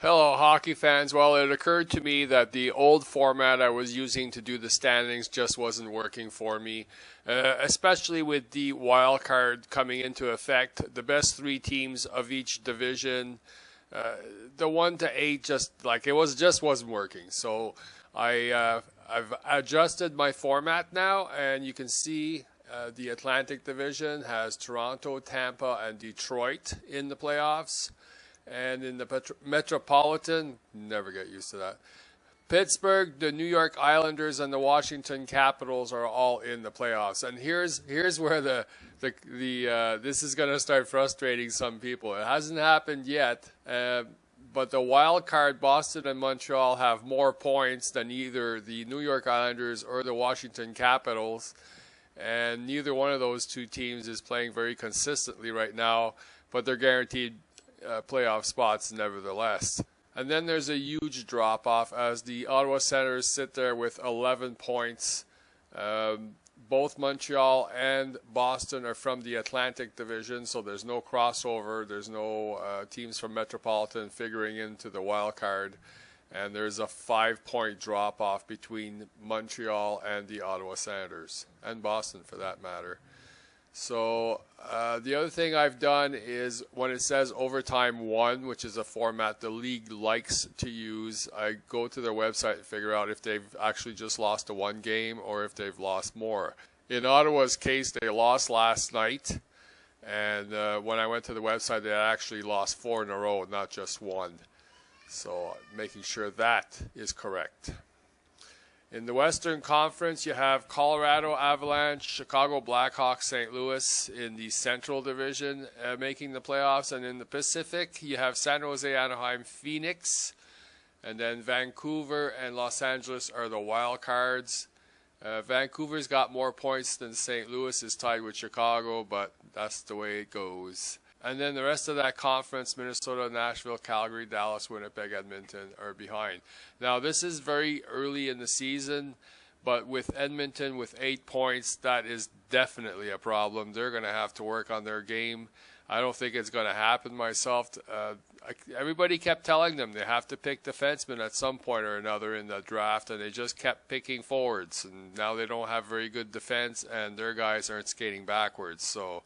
Hello, hockey fans. Well, it occurred to me that the old format I was using to do the standings just wasn't working for me, especially with the wild card coming into effect. The best three teams of each division, the 1 to 8, just wasn't working. So I've adjusted my format now, and you can see the Atlantic Division has Toronto, Tampa, and Detroit in the playoffs. And in the Metropolitan, never get used to that, Pittsburgh, the New York Islanders, and the Washington Capitals are all in the playoffs. And here's where this is going to start frustrating some people. It hasn't happened yet, but the wild card, Boston and Montreal, have more points than either the New York Islanders or the Washington Capitals. And neither one of those two teams is playing very consistently right now, but they're guaranteed playoff spots nevertheless. And then there's a huge drop-off as the Ottawa Senators sit there with 11 points. Both Montreal and Boston are from the Atlantic Division, so there's no crossover. There's no teams from Metropolitan figuring into the wild card. And there's a 5-point drop-off between Montreal and the Ottawa Senators, and Boston for that matter. So the other thing I've done is when it says overtime 1, which is a format the league likes to use, I go to their website and figure out if they've actually just lost a 1 game or if they've lost more. In Ottawa's case, they lost last night, and when I went to the website, they actually lost 4 in a row, not just 1. So making sure that is correct. In the Western Conference, you have Colorado Avalanche, Chicago Blackhawks, St. Louis in the Central Division making the playoffs. And in the Pacific, you have San Jose, Anaheim, Phoenix. And then Vancouver and Los Angeles are the wild cards. Vancouver's got more points than St. Louis is tied with Chicago, but that's the way it goes. And then the rest of that conference, Minnesota, Nashville, Calgary, Dallas, Winnipeg, Edmonton are behind. Now, this is very early in the season, but with Edmonton with 8 points, that is definitely a problem. They're going to have to work on their game. I don't think it's going to happen myself. Everybody kept telling them they have to pick defensemen at some point or another in the draft, and they just kept picking forwards. And now they don't have very good defense, and their guys aren't skating backwards. So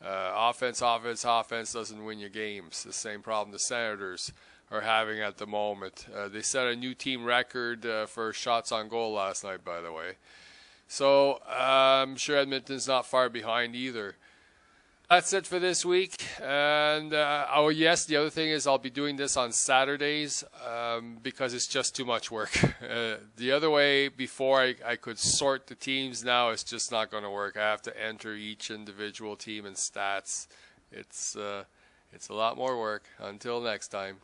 offense doesn't win you games. The same problem the Senators are having at the moment. They set a new team record for shots on goal last night, by the way. So I'm sure Edmonton's not far behind either. That's it for this week. And oh yes, the other thing is I'll be doing this on Saturdays because it's just too much work. The other way, before I could sort the teams, now it's just not going to work. I have to enter each individual team and stats. It's a lot more work. Until next time.